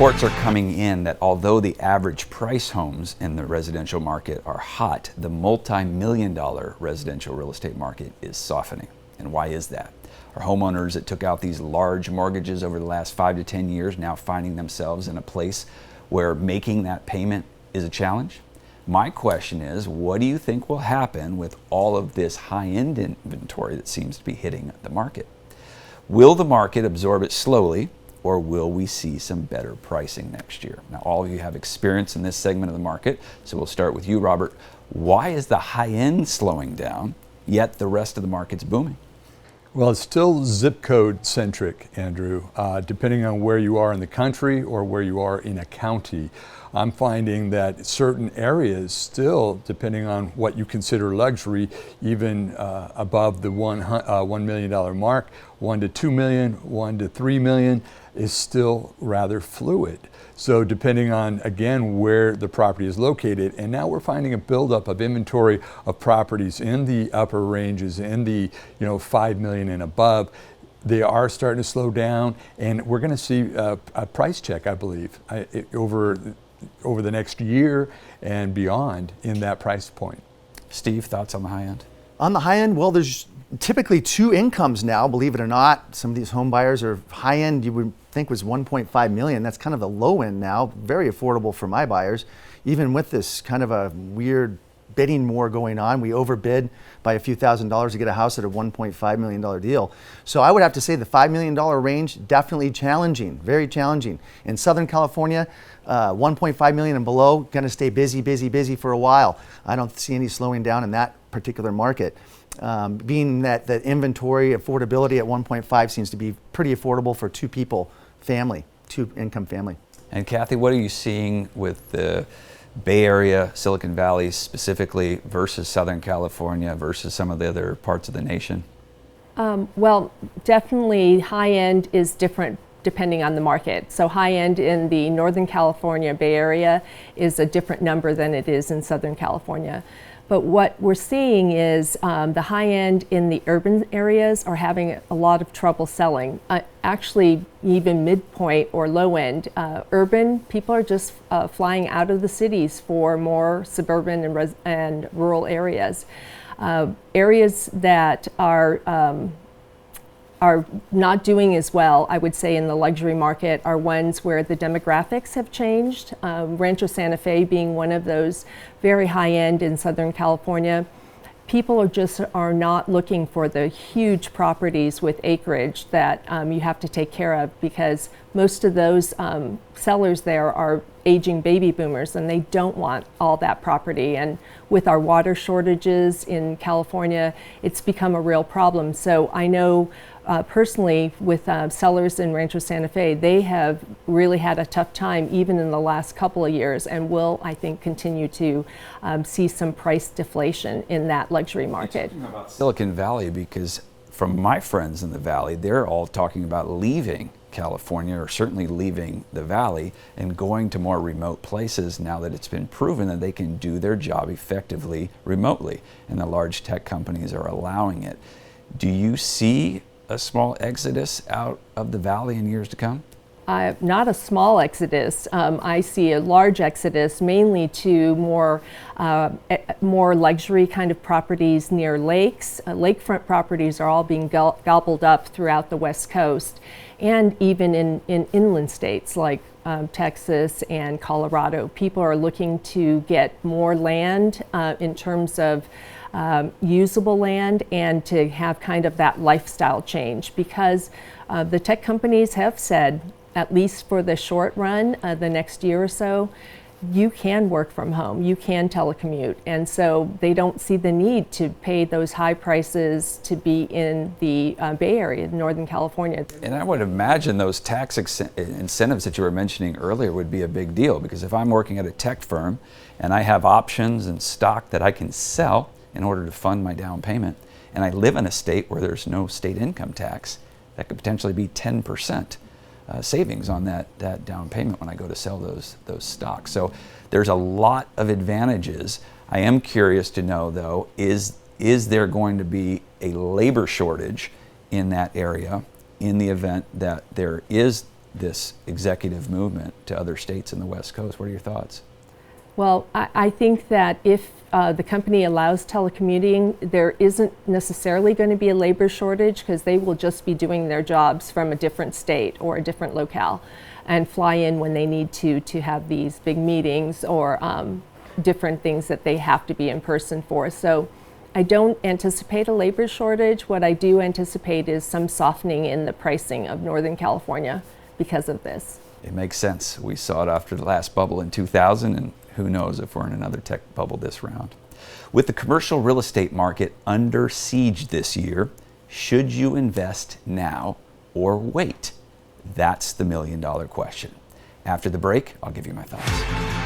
Reports are coming in that although the average price homes in the residential market are hot, the multi-million-dollar residential real estate market is softening. And why is that? Are homeowners that took out these large mortgages over the last 5 to 10 years now finding themselves in a place where making that payment is a challenge? My question is, what do you think will happen with all of this high-end inventory that seems to be hitting the market? Will the market absorb it slowly, or will we see some better pricing next year? Now, all of you have experience in this segment of the market, so we'll start with you, Robert. Why is the high end slowing down, yet the rest of the market's booming? Well, it's still zip code centric, Andrew. Depending on where you are in the country or where you are in a county, I'm finding that certain areas still, depending on what you consider luxury, even above the $1 million mark, 1 to 2 million, 1 to 3 million, is still rather fluid. So depending on, again, where the property is located, and now we're finding a buildup of inventory of properties in the upper ranges, in the 5 million and above. They are starting to slow down, and we're going to see a price check, I believe, over the next year and beyond in that price point. Steve, thoughts on the high end? On the high end, well, there's typically two incomes now, believe it or not. Some of these home buyers are high end, you would think was 1.5 million. That's kind of the low end now, very affordable for my buyers. Even with this kind of a weird bidding war going on, we overbid by a few $1,000s to get a house at a $1.5 million deal. So I would have to say the $5 million range, definitely challenging, very challenging. In Southern California, 1.5 million and below, going to stay busy for a while. I don't see any slowing down in that particular market. Being that the inventory affordability at 1.5 seems to be pretty affordable for two income family. And Kathy, what are you seeing with the Bay Area, Silicon Valley specifically versus Southern California versus some of the other parts of the nation? Well, definitely high end is different depending on the market. So high end in the Northern California Bay Area is a different number than it is in Southern California. But what we're seeing is the high end in the urban areas are having a lot of trouble selling. Actually, even midpoint or low end, urban, people are just flying out of the cities for more suburban and rural areas. Areas that are not doing as well, I would say, in the luxury market are ones where the demographics have changed. Rancho Santa Fe being one of those, very high end in Southern California. People are not looking for the huge properties with acreage that you have to take care of, because most of those sellers there are aging baby boomers and they don't want all that property. And with our water shortages in California, it's become a real problem. So I know personally with sellers in Rancho Santa Fe, they have really had a tough time even in the last couple of years, and will, I think, continue to see some price deflation in that luxury market. Talking about Silicon Valley, because from my friends in the Valley, they're all talking about leaving California, or certainly leaving the Valley and going to more remote places now that it's been proven that they can do their job effectively remotely, and the large tech companies are allowing it. Do you see a small exodus out of the Valley in years to come? Not a small exodus. I see a large exodus, mainly to more luxury kind of properties near lakes. Lakefront properties are all being gobbled up throughout the West Coast, and even in inland states like Texas and Colorado. People are looking to get more land in terms of usable land, and to have kind of that lifestyle change, because the tech companies have said, at least for the short run, the next year or so, you can work from home, you can telecommute, and so they don't see the need to pay those high prices to be in the Bay Area, Northern California. And I would imagine those tax incentives that you were mentioning earlier would be a big deal, because if I'm working at a tech firm and I have options and stock that I can sell in order to fund my down payment, and I live in a state where there's no state income tax, that could potentially be 10% savings on that down payment when I go to sell those stocks. So there's a lot of advantages. I am curious to know, though, is there going to be a labor shortage in that area in the event that there is this executive movement to other states in the West Coast. What are your thoughts? Well, I think that if the company allows telecommuting, there isn't necessarily going to be a labor shortage because they will just be doing their jobs from a different state or a different locale and fly in when they need to have these big meetings or different things that they have to be in person for. So I don't anticipate a labor shortage. What I do anticipate is some softening in the pricing of Northern California because of this. It makes sense. We saw it after the last bubble in 2000, and who knows if we're in another tech bubble this round. With the commercial real estate market under siege this year, should you invest now or wait? That's the million-dollar question. After the break, I'll give you my thoughts.